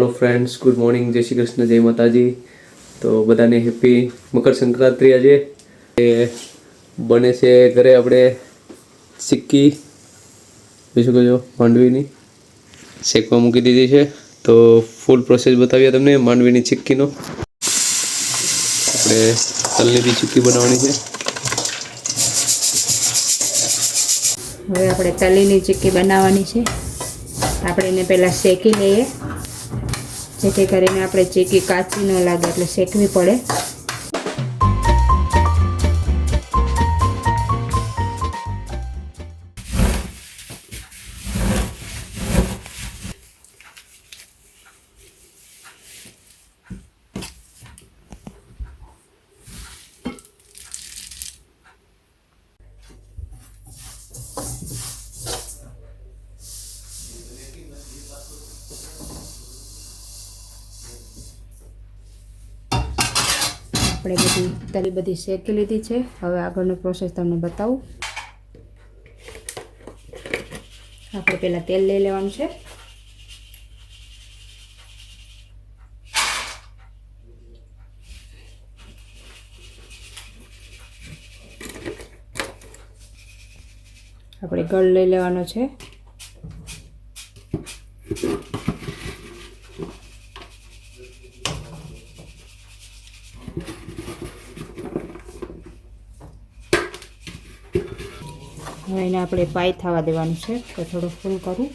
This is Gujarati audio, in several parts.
हेलो फ्रेंड्स, गुड मॉर्निंग, जय श्री कृष्ण, जय माताजी। तो बधाने હેપી મકર સંક્રાંતિ। આજે બને છે ઘરે આપણે સિક્કી બીજું કયો માંડવીની શેકવા મૂકી દીધી છે। તો ફૂલ પ્રોસેસ બતાવીએ તમને માંડવીની ચીક્કીનો। આપણે તલની બી ચીક્કી બનાવવાની છે। હવે આપણે તલીની ચીક્કી બનાવવાની છે। આપણે એને પહેલાં શેકી લઈએ, જેથી કરીને આપણે ચીક્કી કાચી ન લાગે, એટલે શેકવી પડે। આપણે તલી બધી શેકી લીધી છે। હવે આગળનો પ્રોસેસ તમને બતાવું। આપણે પહેલાં તેલ લઈ લેવાનું છે। આપણે ગળ લઈ લેવાનો છે। હવે એને આપણે પાઈ થવા દેવાનું છે। તો થોડું ફૂલ કરું।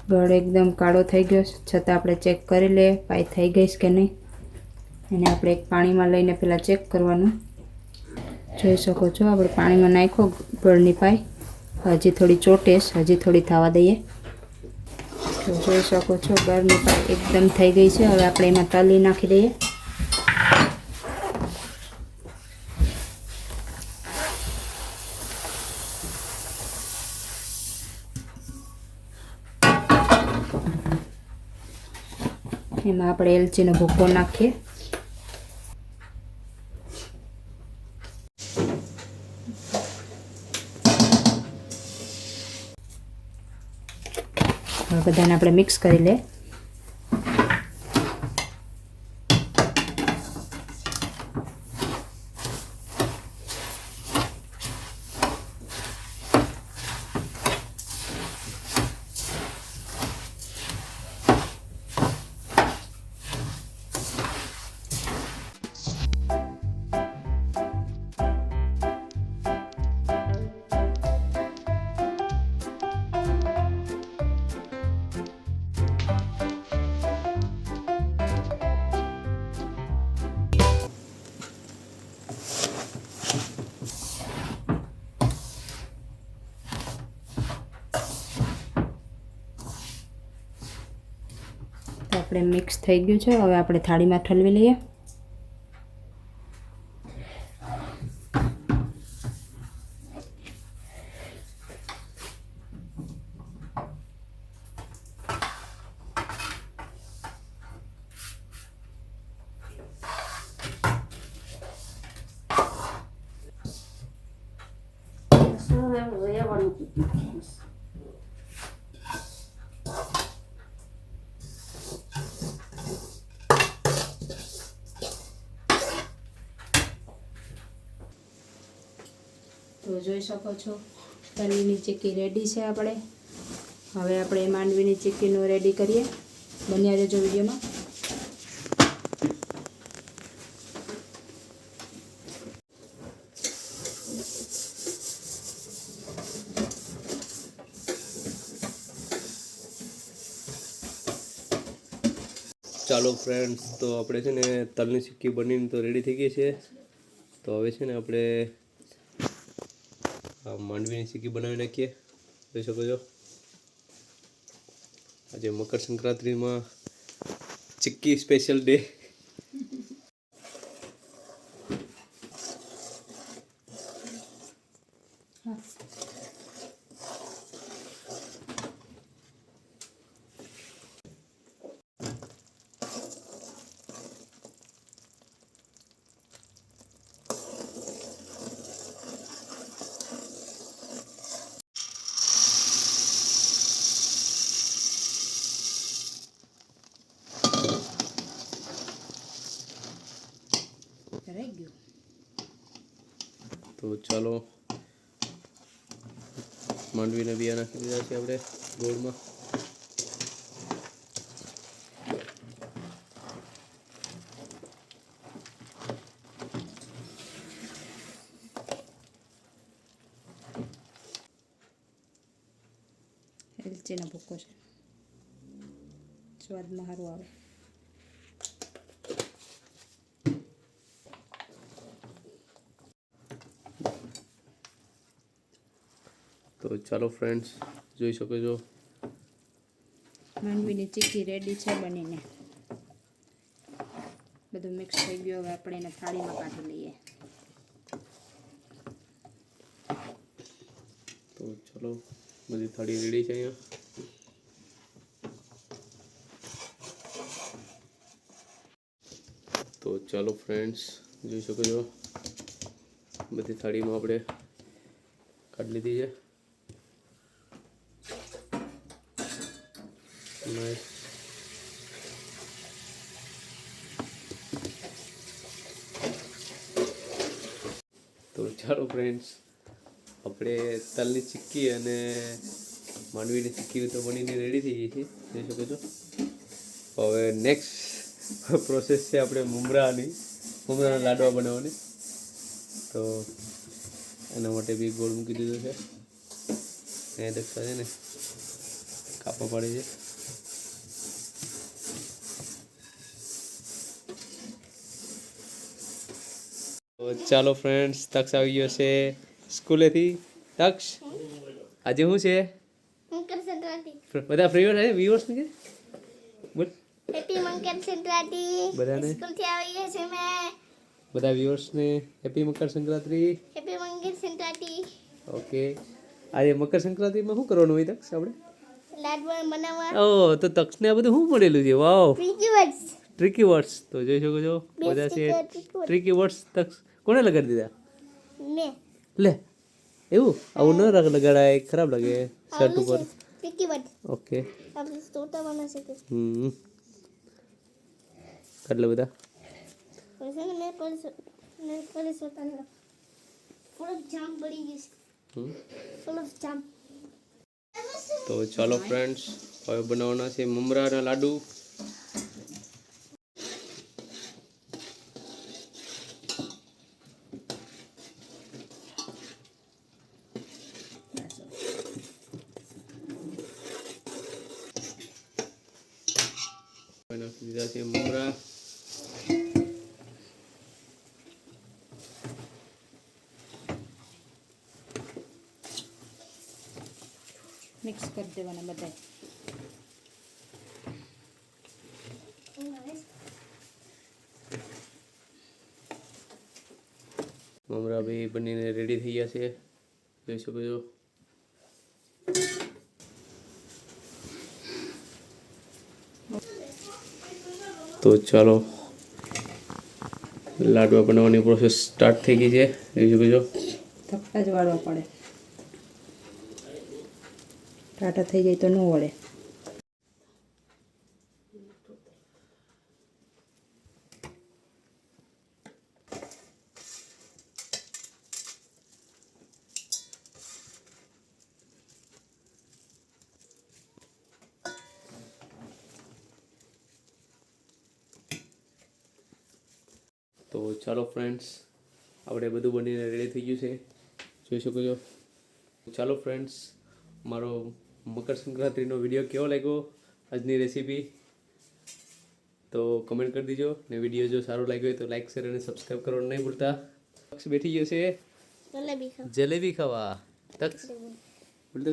ગળ એકદમ કાળો થઈ ગયો, છતાં આપણે ચેક કરી લઈએ પાઈ થઈ ગઈ છે કે નહીં। એને આપણે એક પાણીમાં લઈને પહેલાં ચેક કરવાનું। જોઈ શકો છો, આપણે પાણીમાં નાખ્યો ગળની પાઈ, હજી થોડી ચોટેશ, હજી થોડી થવા દઈએ। તો જોઈ શકો છો ગળની પાઈ એકદમ થઈ ગઈ છે। હવે આપણે એમાં તલી નાખી દઈએ। એમાં આપણે એલચીનો ભૂકો નાખીએ। હવે બધાને આપણે મિક્સ કરી લઈએ। આપણે મિક્સ થઈ ગયું છે। હવે આપણે થાળીમાં ઠલવી લઈએ। તો જોઈ શકો છો તલીની ચીક્કી રેડી છે। હવે આપણે માંડવીની ચીક્કીનું રેડી કરીએ। બન્યા રહેજો વિડીયોમાં। ચાલો ફ્રેન્ડ્સ, તો આપણે છે ને તલની સિક્કી બનીને તો રેડી થઈ ગઈ છે। તો હવે છે ને આપણે માંડવીની સિક્કી બનાવી નાખીએ। જોઈ શકો છો આજે મકર સંક્રાંતિમાં ચીક્કી સ્પેશિયલ ડે। ચાલો માંડવીના બિયા નાખી દીધા છે આપણે ગોળમાં. એલચીનો ભૂકો છે, સ્વાદમાં સારું આવે. તો ચાલો ફ્રેન્ડ્સ, જોઈ શકો છો માંડવીની ચીક્કી રેડી છે બનીને. બધું મિક્સ થઈ ગયું. હવે આપણે એને થાળીમાં કાઢી લઈએ. તો ચલો બધી થાળી રેડી છે અહીંયા. તો ચાલો ફ્રેન્ડ્સ, જોઈ શકો છો બધી થાળીમાં આપણે કાઢી લીધી છે. નાઈસ. તો ચાલો ફ્રેન્ડ્સ, આપણે તલની ચીક્કી અને માંડવીની ચીક્કી તો બનીને રેડી થઈ ગઈ છે, જોઈ શકો છો. હવે નેક્સ્ટ પ્રોસેસ છે આપણે મમરાના લાડવા બનાવવાની. તો એના માટે બી ગોળ મૂકી દીધો છે. અહીંયા દેખતા છે ને કાપા પાડે છે. તો ચાલો ફ્રેન્ડ્સ, તક્ષ આવી ગયો છે સ્કૂલેથી. તક્ષ, આજે શું છે? બધા ફ્રેન્ડ છે વ્યુઅર્સ ને બોલ હેપી મકર સંક્રાંતિ. બધાને સ્કૂલથી આવી ગયા છે મેં. બધા વ્યુઅર્સ ને happy Makar Sankranti. Happy Makar Sankranti. Okay, આજે મકર સંક્રાંતિમાં શું કરવાનું હોય તક્ષ આપણે? લાડવા બનાવવા. ઓહ, તો તક્ષને આ બધું શું મળેલું છે? વાવ, ત્રીજી વર્ષ. Tricky words. તો જોઈ શકો છો બધા છે ટ્રિકી વર્ડ્સ. તક્ષ કોને લગાડી દીધા? મેં. લે, એવું આવું ન લગાડાય, ખરાબ લાગે શર્ટ ઉપર. ત્રીજી વર્ષ. ઓકે, આપણે તોતા બના શકે. કેટલા બધા? પછી ને મેં પોલીસ હોતા ફૂલ જામ પડી ગઈ છે. ફૂલ જામ. તો ચાલો ફ્રેન્ડ્સ, હવે બનાવવાના છે મમરાના લાડુ. નાખી દીધા છે મમરા. મિક્સ કરી દેવાના બધા. મમરા બી બનીને રેડી થઈ ગયા છે, જોઈ શકો છો. તો ચાલો લાડવા બનાવવાની પ્રોસેસ સ્ટાર્ટ થઈ ગઈ છે, જોઈ શકો છો. ધક્કા જ વાળવા પડે, ટાટા થઈ જાય તો ન વળે. તો ચાલો ફ્રેન્ડ્સ, આપણે બધું બનીને રેડી થઈ ગયું છે, જોઈ શકો છો. ચાલો ફ્રેન્ડ્સ, મારો મકર સંક્રાંતિનો વિડીયો કેવો લાગ્યો, આજની રેસીપી, તો કમેન્ટ કરી દીજો. ને વિડીયો જો સારો લાગ્યો હોય તો લાઈક શેર અને સબસ્ક્રાઈબ કરવાનું નહીં ભૂલતા. તક્ષ બેઠી ગયો છે જલેબી ખાવા. તક્ષ બોલતો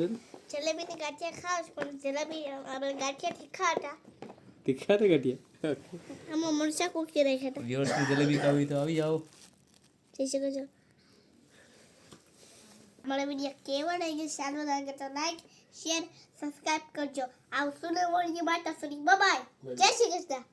જલેબીની ગાંઠિયા ખાવ પણ જલેબી આપણે ગાંઠિયા તીખા હતા. તીખા ને ગાંઠિયા આમાં મરચા કૂકી રાખ્યા હતા. વ્યુઅર્સની જલેબી ખાવી તો આવી જાઓ. જઈ શકો છો. મારો વિડીયો કેવો લાગ્યો, સારો લાગે તો લાઈક શેર સબસ્ક્રાઇબ કરજો. આવશું નવો વિડીયો માટે. Bye bye. જય શ્રી કૃષ્ણ.